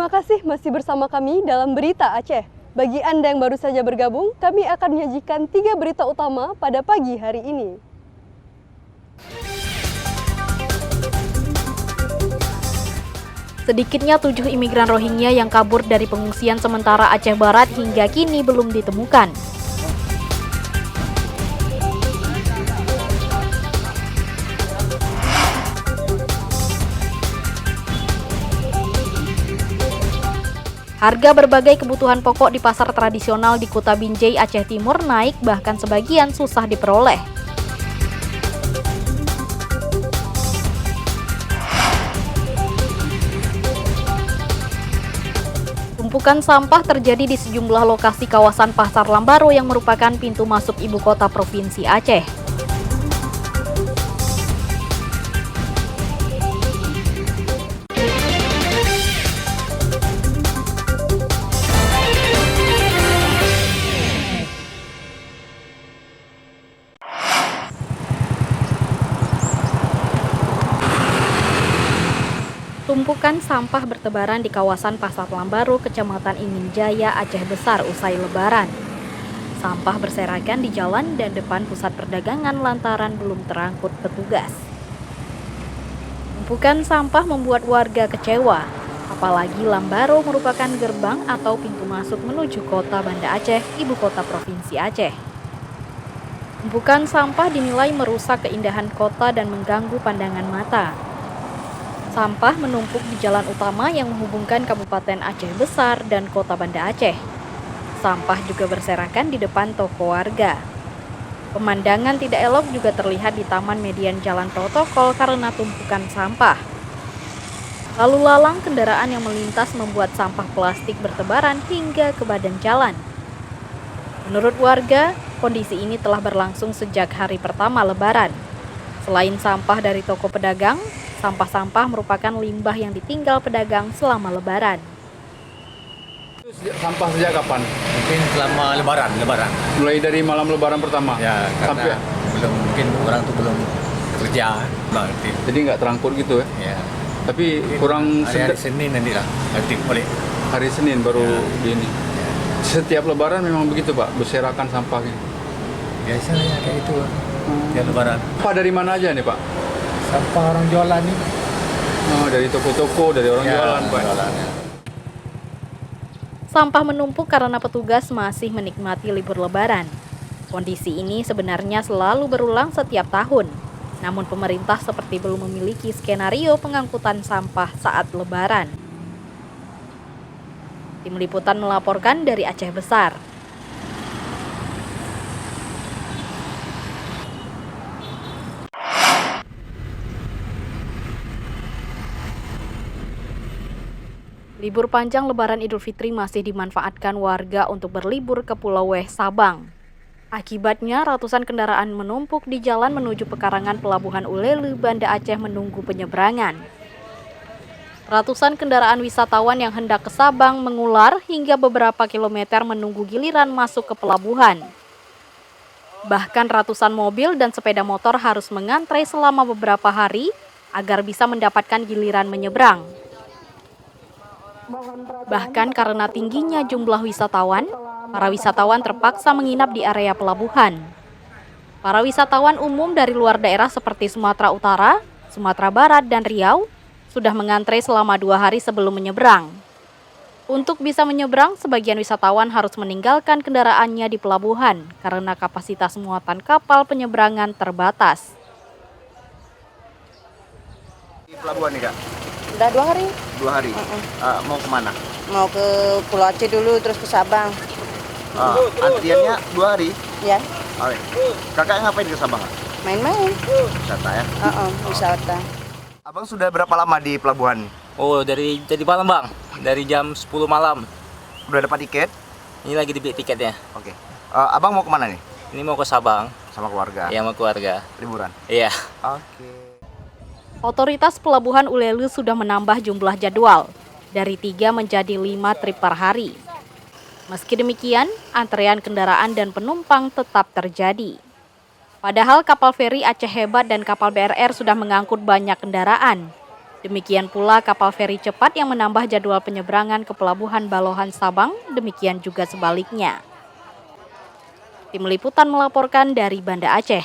Terima kasih masih bersama kami dalam Berita Aceh. Bagi Anda yang baru saja bergabung, kami akan menyajikan 3 berita utama pada pagi hari ini. Sedikitnya 7 imigran Rohingya yang kabur dari pengungsian sementara Aceh Barat hingga kini belum ditemukan. Harga berbagai kebutuhan pokok di pasar tradisional di Kuta Binjai, Aceh Timur naik, bahkan sebagian susah diperoleh. Tumpukan sampah terjadi di sejumlah lokasi kawasan Pasar Lambaro yang merupakan pintu masuk ibu kota Provinsi Aceh. Tumpukan sampah bertebaran di kawasan Pasar Lambaro, Kecamatan Imin Jaya, Aceh Besar usai Lebaran. Sampah berserakan di jalan dan depan pusat perdagangan lantaran belum terangkut petugas. Tumpukan sampah membuat warga kecewa, apalagi Lambaro merupakan gerbang atau pintu masuk menuju kota Banda Aceh, ibu kota Provinsi Aceh. Tumpukan sampah dinilai merusak keindahan kota dan mengganggu pandangan mata. Sampah menumpuk di jalan utama yang menghubungkan Kabupaten Aceh Besar dan Kota Banda Aceh. Sampah juga berserakan di depan toko warga. Pemandangan tidak elok juga terlihat di Taman Median Jalan Protokol karena tumpukan sampah. Lalu lalang kendaraan yang melintas membuat sampah plastik bertebaran hingga ke badan jalan. Menurut warga, kondisi ini telah berlangsung sejak hari pertama Lebaran. Selain sampah dari toko pedagang, sampah-sampah merupakan limbah yang ditinggal pedagang selama Lebaran. Sampah sejak kapan? Mungkin selama Lebaran. Mulai dari malam Lebaran pertama? Ya, karena mungkin orang tuh belum kerja. Jadi nggak terangkut gitu ya? Ya. Tapi kurang hari Senin nanti lah, nanti balik. Hari Senin baru di ini. Ya. Setiap Lebaran memang begitu Pak, berserakan sampahnya? Biasanya kayak itu, tiap Lebaran. Pak dari mana aja nih Pak? Sampah orang jualan nih. Oh, dari toko-toko, dari orang jualan Pak? Jualan, ya. Sampah menumpuk karena petugas masih menikmati libur Lebaran. Kondisi ini sebenarnya selalu berulang setiap tahun. Namun pemerintah seperti belum memiliki skenario pengangkutan sampah saat Lebaran. Tim Liputan melaporkan dari Aceh Besar. Libur panjang Lebaran Idul Fitri masih dimanfaatkan warga untuk berlibur ke Pulau Weh, Sabang. Akibatnya, ratusan kendaraan menumpuk di jalan menuju pekarangan Pelabuhan Ulele, Banda Aceh menunggu penyeberangan. Ratusan kendaraan wisatawan yang hendak ke Sabang mengular hingga beberapa kilometer menunggu giliran masuk ke pelabuhan. Bahkan ratusan mobil dan sepeda motor harus mengantre selama beberapa hari agar bisa mendapatkan giliran menyeberang. Bahkan karena tingginya jumlah wisatawan, para wisatawan terpaksa menginap di area pelabuhan. Para wisatawan umum dari luar daerah seperti Sumatera Utara, Sumatera Barat, dan Riau sudah mengantre selama 2 hari sebelum menyeberang. Untuk bisa menyeberang, sebagian wisatawan harus meninggalkan kendaraannya di pelabuhan karena kapasitas muatan kapal penyeberangan terbatas. Di pelabuhan nih Kak? Udah 2 hari. 2 hari? Mau kemana? Mau ke Pulau Aceh dulu, terus ke Sabang. Antriannya 2 hari? Ya, Oke. Kakak ngapain ke Sabang? main-main. Wisata ya? Wisata. Abang sudah berapa lama di pelabuhan? Oh, dari malam Bang, dari jam 10 malam. Udah dapat tiket? Ini lagi dibeli tiketnya. Oke. Abang mau kemana nih? Ini mau ke Sabang. Sama keluarga? Iya, mau keluarga. Liburan? Iya. Oke. Otoritas Pelabuhan Ulele sudah menambah jumlah jadwal dari 3 menjadi 5 trip per hari. Meski demikian, antrean kendaraan dan penumpang tetap terjadi. Padahal kapal feri Aceh Hebat dan kapal BRR sudah mengangkut banyak kendaraan. Demikian pula kapal feri cepat yang menambah jadwal penyeberangan ke Pelabuhan Balohan Sabang, demikian juga sebaliknya. Tim Liputan melaporkan dari Banda Aceh.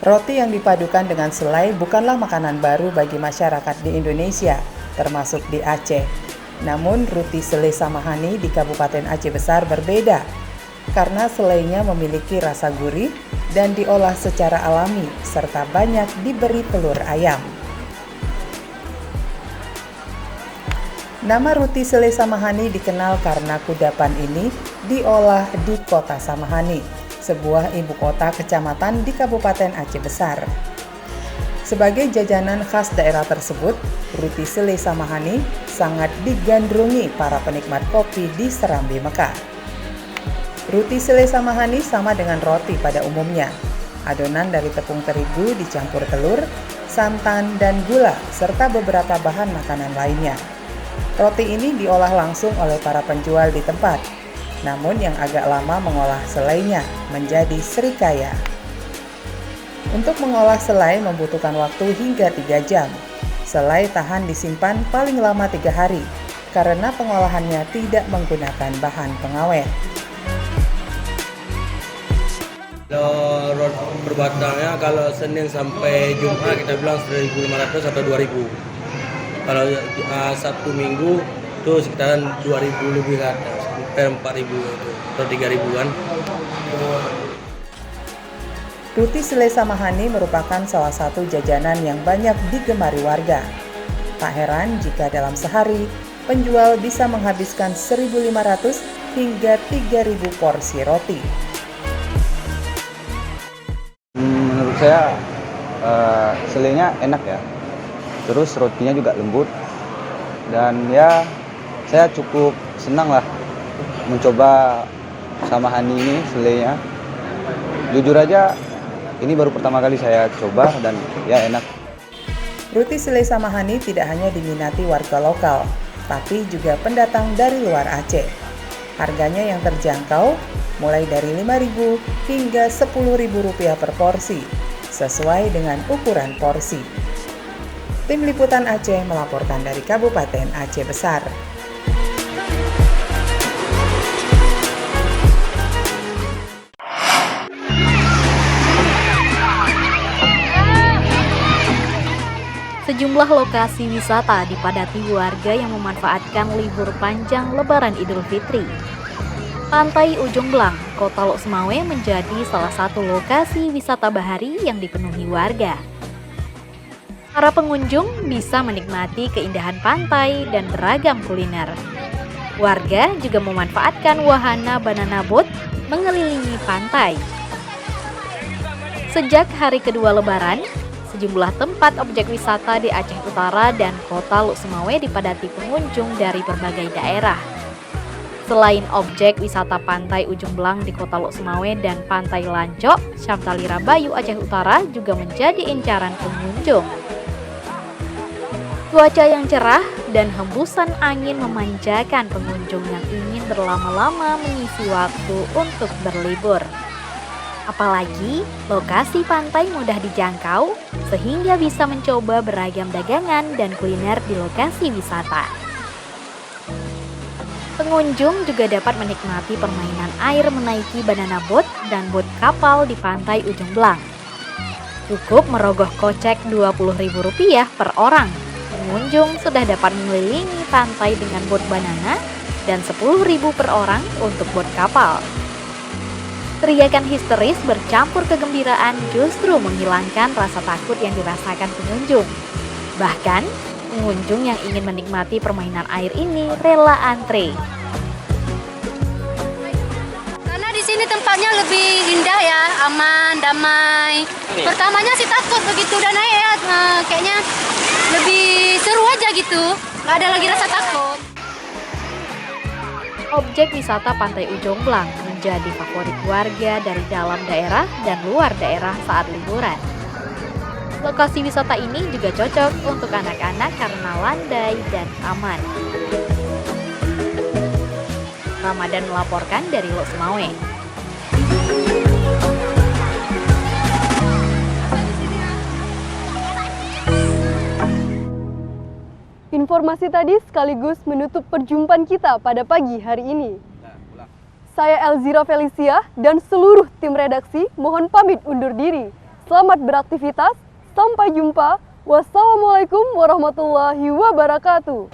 Roti yang dipadukan dengan selai bukanlah makanan baru bagi masyarakat di Indonesia, termasuk di Aceh. Namun, roti selai Samahani di Kabupaten Aceh Besar berbeda, karena selainya memiliki rasa gurih dan diolah secara alami, serta banyak diberi telur ayam. Nama roti selai Samahani dikenal karena kudapan ini diolah di kota Samahani, sebuah ibu kota kecamatan di Kabupaten Aceh Besar. Sebagai jajanan khas daerah tersebut, roti selai Samahani sangat digandrungi para penikmat kopi di Serambi Mekah. Roti selai Samahani sama dengan roti pada umumnya. Adonan dari tepung terigu dicampur telur, santan, dan gula, serta beberapa bahan makanan lainnya. Roti ini diolah langsung oleh para penjual di tempat. Namun yang agak lama mengolah selainya menjadi srikaya. Untuk mengolah selai membutuhkan waktu hingga 3 jam. Selai tahan disimpan paling lama 3 hari karena pengolahannya tidak menggunakan bahan pengawet. Kalau roti per batangnya kalau Senin sampai Jumat kita bilang 1.500 atau 2.000. Kalau Sabtu Minggu itu sekitaran 2.000 lebih ke atas, sampai 4.000 itu, atau 3.000-an. Roti selai Samahani merupakan salah satu jajanan yang banyak digemari warga. Tak heran jika dalam sehari, penjual bisa menghabiskan 1.500 hingga 3.000 porsi roti. Menurut saya, selainya enak ya. Terus rotinya juga lembut. Dan ya, saya cukup senang lah mencoba Samahani ini, selainya. Jujur aja, ini baru pertama kali saya coba dan ya enak. Roti selai Samahani tidak hanya diminati warga lokal, tapi juga pendatang dari luar Aceh. Harganya yang terjangkau, mulai dari Rp5.000 hingga Rp10.000 per porsi, sesuai dengan ukuran porsi. Tim Liputan Aceh melaporkan dari Kabupaten Aceh Besar. Sejumlah lokasi wisata dipadati warga yang memanfaatkan libur panjang Lebaran Idul Fitri. Pantai Ujung Blang, Kota Lok Semawe menjadi salah satu lokasi wisata bahari yang dipenuhi warga. Para pengunjung bisa menikmati keindahan pantai dan beragam kuliner. Warga juga memanfaatkan wahana banana boat mengelilingi pantai. Sejak hari kedua Lebaran, sejumlah tempat objek wisata di Aceh Utara dan Kota Lok Semawe dipadati pengunjung dari berbagai daerah. Selain objek wisata Pantai Ujung Blang di Kota Lok Semawe dan Pantai Lancok, Syamtalira Bayu Aceh Utara juga menjadi incaran pengunjung. Cuaca yang cerah dan hembusan angin memanjakan pengunjung yang ingin berlama-lama mengisi waktu untuk berlibur. Apalagi lokasi pantai mudah dijangkau sehingga bisa mencoba beragam dagangan dan kuliner di lokasi wisata. Pengunjung juga dapat menikmati permainan air menaiki banana boat dan boat kapal di Pantai Ujung Blang. Cukup merogoh kocek Rp20.000 per orang. Pengunjung sudah dapat mengelilingi pantai dengan boat banana dan Rp10.000 per orang untuk boat kapal. Teriakan histeris bercampur kegembiraan justru menghilangkan rasa takut yang dirasakan pengunjung. Bahkan, pengunjung yang ingin menikmati permainan air ini rela antre. Karena di sini tempatnya lebih indah ya, aman, damai. Pertamanya sih takut begitu dan ya, kayaknya lebih seru aja gitu. Nggak ada lagi rasa takut. Objek wisata Pantai Ujung Blang menjadi favorit warga dari dalam daerah dan luar daerah saat liburan. Lokasi wisata ini juga cocok untuk anak-anak karena landai dan aman. Ramadan melaporkan dari Lok Semawe. Informasi tadi sekaligus menutup perjumpaan kita pada pagi hari ini. Saya Elzira Felicia dan seluruh tim redaksi mohon pamit undur diri. Selamat beraktivitas, sampai jumpa. Wassalamualaikum warahmatullahi wabarakatuh.